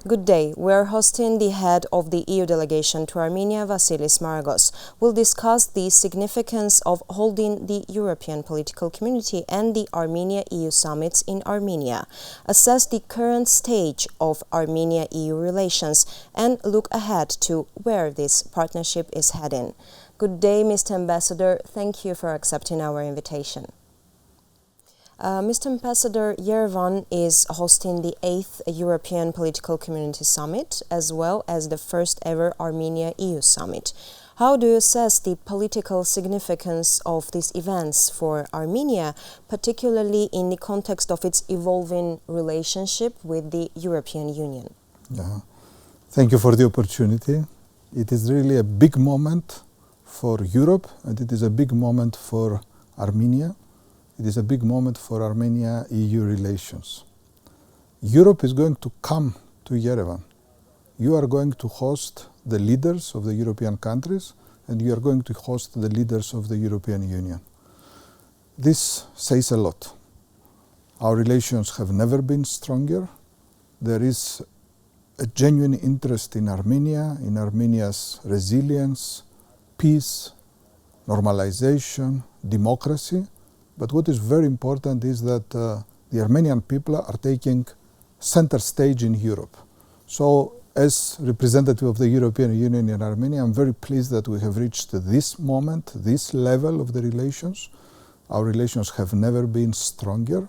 Good day. We are hosting the head of the EU Delegation to Armenia, Vassilis Maragos. We'll discuss the significance of holding the European political community and the Armenia-EU summits in Armenia, assess the current stage of Armenia-EU relations, and look ahead to where this partnership is heading. Good day, Mr. Ambassador. Thank you for accepting our invitation. Mr. Ambassador, Yerevan is hosting the 8th European Political Community Summit, as well as the first ever Armenia-EU Summit. How do you assess the political significance of these events for Armenia, particularly in the context of its evolving relationship with the European Union? Thank you for the opportunity. It is really a big moment for Europe, and it is a big moment for Armenia. It is a big moment for Armenia-EU relations. Europe is going to come to Yerevan. You are going to host the leaders of the European countries, and you are going to host the leaders of the European Union. This says a lot. Our relations have never been stronger. There is a genuine interest in Armenia, in Armenia's resilience, peace, normalization, democracy. But what is very important is that the Armenian people are taking center stage in Europe. So as representative of the European Union in Armenia, I'm very pleased that we have reached this moment, this level of the relations. Our relations have never been stronger,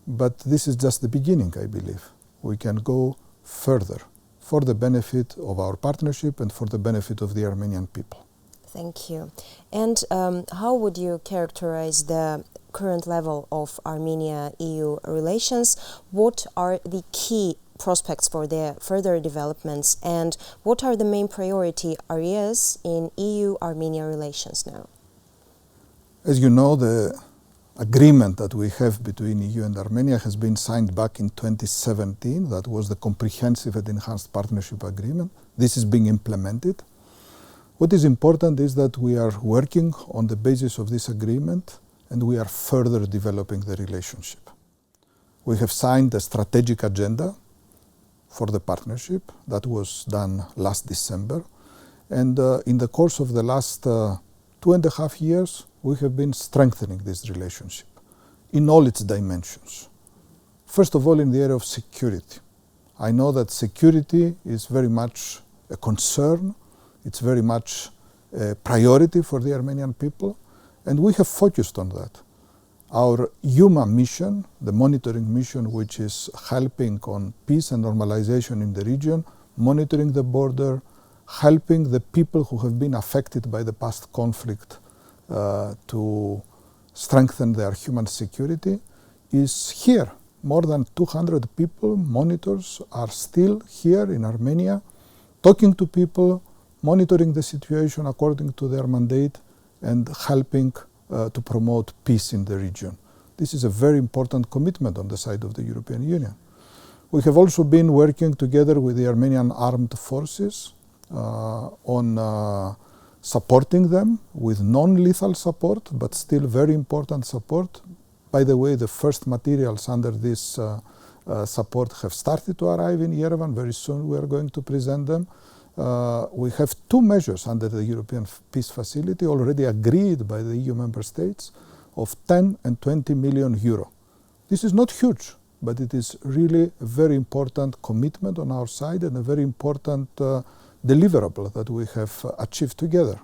but this is just the beginning, I believe. We can go further for the benefit of our partnership and for the benefit of the Armenian people. Thank you. And how would you characterize the current level of Armenia-EU relations? What are the key prospects for their further developments, and what are the main priority areas in EU-Armenia relations now? As you know, the agreement that we have between EU and Armenia has been signed back in 2017. That was the Comprehensive and Enhanced Partnership Agreement. This is being implemented. What is important is that we are working on the basis of this agreement, and we are further developing the relationship. We have signed a strategic agenda for the partnership that was done last December, and in the course of the last 2.5 years, we have been strengthening this relationship in all its dimensions. First of all, in the area of security. I know that security is very much a concern. It's very much a priority for the Armenian people, and we have focused on that. Our EUMA mission, the monitoring mission which is helping on peace and normalization in the region, monitoring the border, helping the people who have been affected by the past conflict to strengthen their human security, is here. More than 200 people, monitors, are still here in Armenia, talking to people, monitoring the situation according to their mandate, and helping to promote peace in the region. This is a very important commitment on the side of the European Union. We have also been working together with the Armenian armed forces on supporting them with non-lethal support, but still very important support. By the way, the first materials under this support have started to arrive in Yerevan. Very soon we are going to present them. We have 2 measures under the European Peace Facility already agreed by the EU member states of 10 and 20 million euro. This is not huge, but it is really a very important commitment on our side and a very important deliverable that we have achieved together.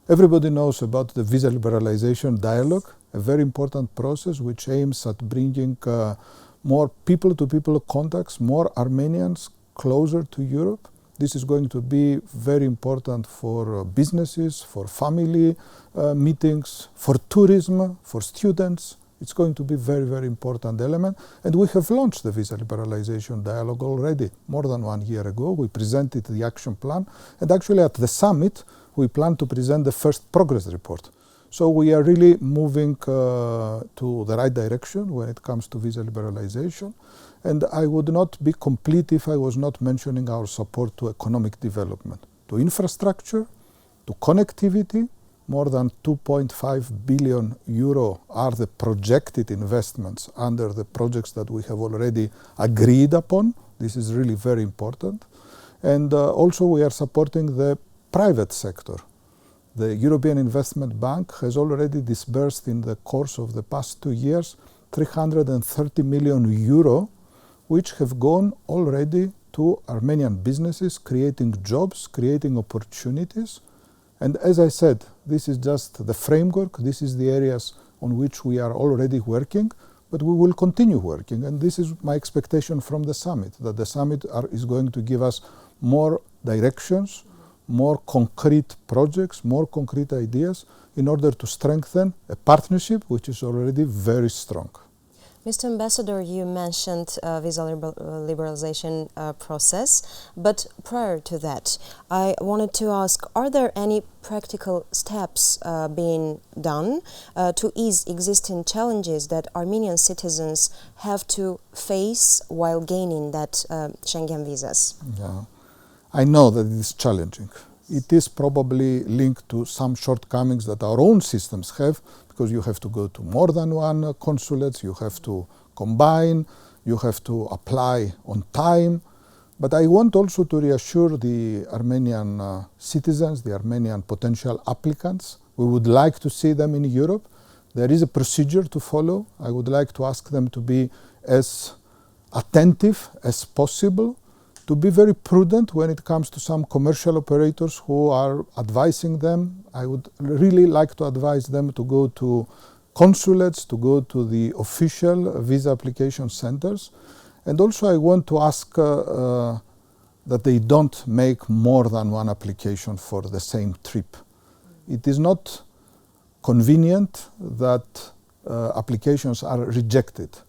Everybody knows about the visa liberalization dialogue, a very important process which aims at bringing more people-to-people contacts, more Armenians closer to Europe. This is going to be very important for businesses, for family meetings, for tourism, for students. It's going to be a very, very important element. And we have launched the visa liberalization dialogue already more than 1 year ago. We presented the action plan. And actually at the summit, we plan to present the first progress report. So we are really moving to the right direction when it comes to visa liberalization. And I would not be complete if I was not mentioning our support to economic development, to infrastructure, to connectivity. More than 2.5 billion euro are the projected investments under the projects that we have already agreed upon This is really very important. And also we are supporting the private sector. The European Investment Bank has already disbursed in the course of the past 2 years 330 million euro, which have gone already to Armenian businesses, creating jobs, creating opportunities. And as I said, this is just the framework, this is the areas on which we are already working, but we will continue working. And this is my expectation from the summit, that the summit is going to give us more directions, more concrete projects, more concrete ideas in order to strengthen a partnership which is already very strong. Mr. Ambassador, you mentioned visa liberalization process, but prior to that, I wanted to ask, are there any practical steps being done to ease existing challenges that Armenian citizens have to face while gaining that Schengen visas? Yeah. I know that it is challenging. It is probably linked to some shortcomings that our own systems have, because you have to go to more than one consulate, you have to combine, you have to apply on time. But I want also to reassure the Armenian citizens, the Armenian potential applicants. We would like to see them in Europe. There is a procedure to follow. I would like to ask them to be as attentive as possible, to be very prudent when it comes to some commercial operators who are advising them. I would really like to advise them to go to consulates, to go to the official visa application centers. And also I want to ask that they don't make more than one application for the same trip. It is not convenient that applications are rejected.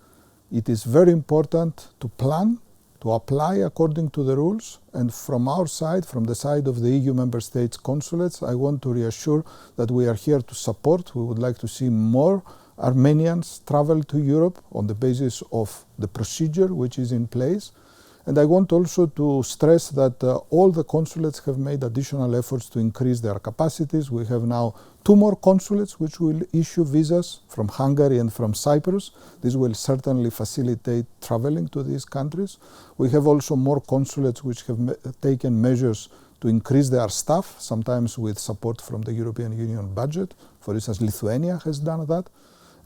It is very important to plan, to apply according to the rules, and from our side, from the side of the EU member states consulates, I want to reassure that we are here to support. We would like to see more Armenians travel to Europe on the basis of the procedure which is in place. And I want also to stress that all the consulates have made additional efforts to increase their capacities. We have now 2 more consulates which will issue visas from Hungary and from Cyprus. This will certainly facilitate traveling to these countries. We have also more consulates which have taken measures to increase their staff, sometimes with support from the European Union budget. For instance, Lithuania has done that.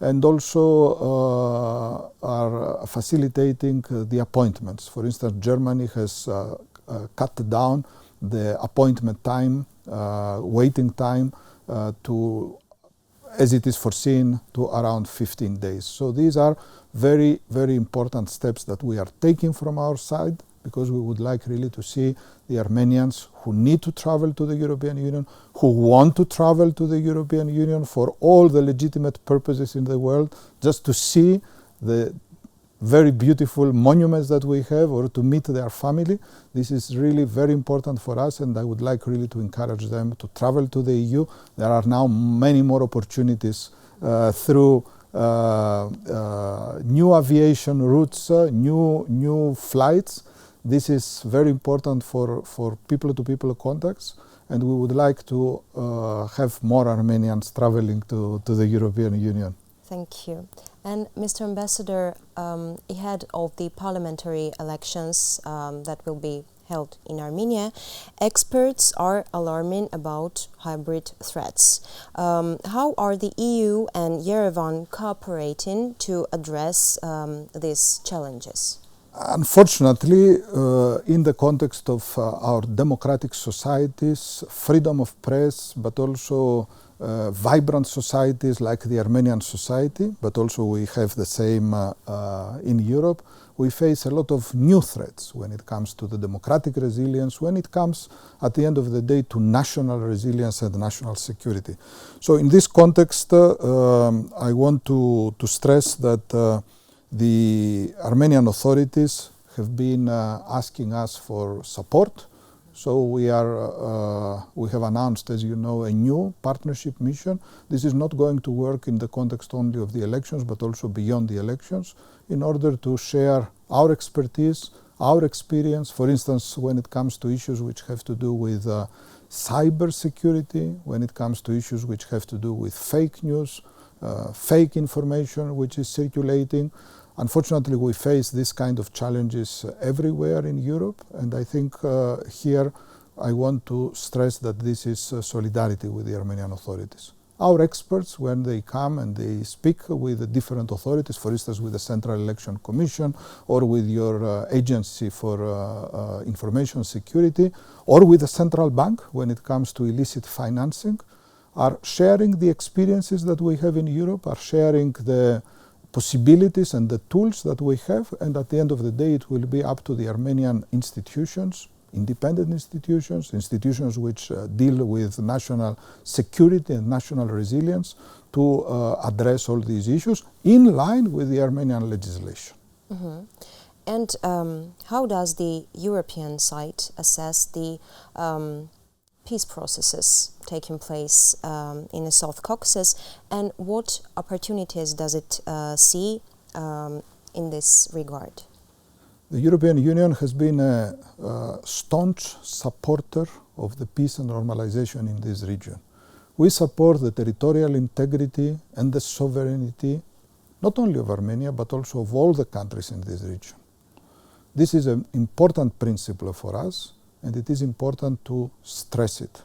And also are facilitating the appointments. For instance, Germany has cut down the appointment time, waiting time, to, as it is foreseen, to around 15 days. So these are very, very important steps that we are taking from our side, because we would like really to see the Armenians who need to travel to the European Union, who want to travel to the European Union for all the legitimate purposes in the world, just to see the very beautiful monuments that we have, or to meet their family. This is really very important for us, and I would like really to encourage them to travel to the EU. There are now many more opportunities through new aviation routes, new flights. This is very important for people-to-people contacts, and we would like to have more Armenians traveling to the European Union. Thank you. And Mr. Ambassador, ahead of the parliamentary elections that will be held in Armenia, experts are alarming about hybrid threats. How are the EU and Yerevan cooperating to address these challenges? Unfortunately, in the context of our democratic societies, freedom of press, but also vibrant societies like the Armenian society, but also we have the same in Europe, we face a lot of new threats when it comes to the democratic resilience, when it comes, at the end of the day, to national resilience and national security. So in this context, I want to stress that the Armenian authorities have been asking us for support. So we have announced, as you know, a new partnership mission. This is not going to work in the context only of the elections, but also beyond the elections, in order to share our expertise, our experience, for instance, when it comes to issues which have to do with cyber security, when it comes to issues which have to do with fake news, fake information which is circulating. Unfortunately, we face this kind of challenges everywhere in Europe, and I think here I want to stress that this is solidarity with the Armenian authorities. Our experts, when they come and they speak with the different authorities, for instance with the Central Election Commission or with your agency for information security or with the central bank when it comes to illicit financing, are sharing the experiences that we have in Europe, are sharing the possibilities and the tools that we have, and at the end of the day it will be up to the Armenian institutions, independent institutions, institutions which deal with national security and national resilience to address all these issues in line with the Armenian legislation. Mm-hmm. And how does the European side assess the peace processes taking place in the South Caucasus, and what opportunities does it see in this regard? The European Union has been a staunch supporter of the peace and normalization in this region. We support the territorial integrity and the sovereignty not only of Armenia but also of all the countries in this region. This is an important principle for us, and it is important to stress it.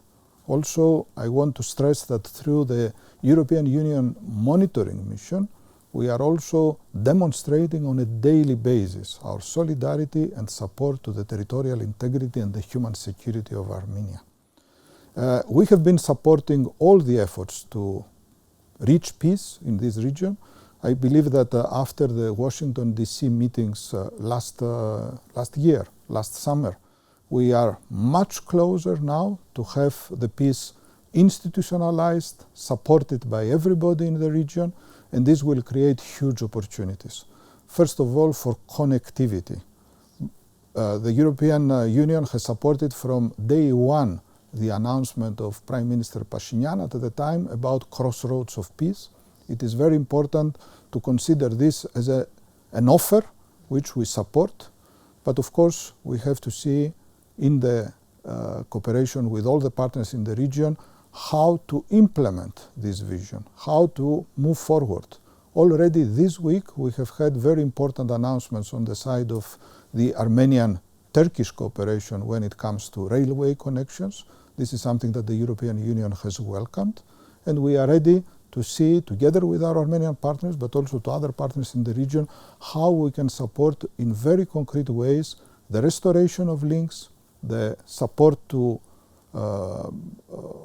Also, I want to stress that through the European Union monitoring mission, we are also demonstrating on a daily basis our solidarity and support to the territorial integrity and the human security of Armenia. We have been supporting all the efforts to reach peace in this region. I believe that after the Washington DC meetings last summer, we are much closer now to have the peace institutionalized, supported by everybody in the region, and this will create huge opportunities. First of all, for connectivity. The European Union has supported from day one the announcement of Prime Minister Pashinyan at the time about crossroads of peace. It is very important to consider this as an offer which we support, but of course we have to see in the cooperation with all the partners in the region how to implement this vision, how to move forward. Already this week we have had very important announcements on the side of the Armenian-Turkish cooperation when it comes to railway connections. This is something that the European Union has welcomed, and we are ready to see, together with our Armenian partners, but also to other partners in the region, how we can support in very concrete ways the restoration of links, the support to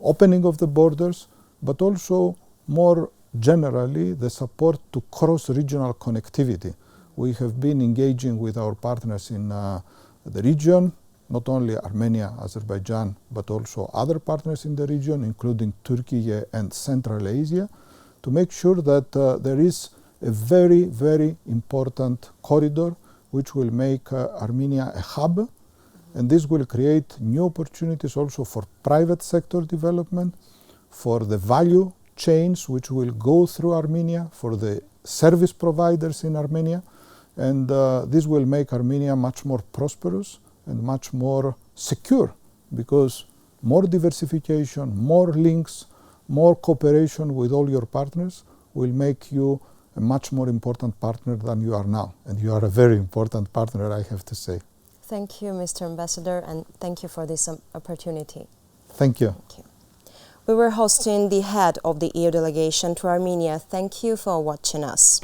opening of the borders, but also more generally the support to cross-regional connectivity. We have been engaging with our partners in the region, not only Armenia, Azerbaijan, but also other partners in the region, including Turkey and Central Asia, to make sure that there is a very, very important corridor which will make Armenia a hub. And this will create new opportunities also for private sector development, for the value chains which will go through Armenia, for the service providers in Armenia. And this will make Armenia much more prosperous and much more secure, because more diversification, more links, more cooperation with all your partners will make you a much more important partner than you are now. And you are a very important partner, I have to say. Thank you, Mr. Ambassador, and thank you for this opportunity. Thank you. Thank you. We were hosting the head of the EU delegation to Armenia. Thank you for watching us.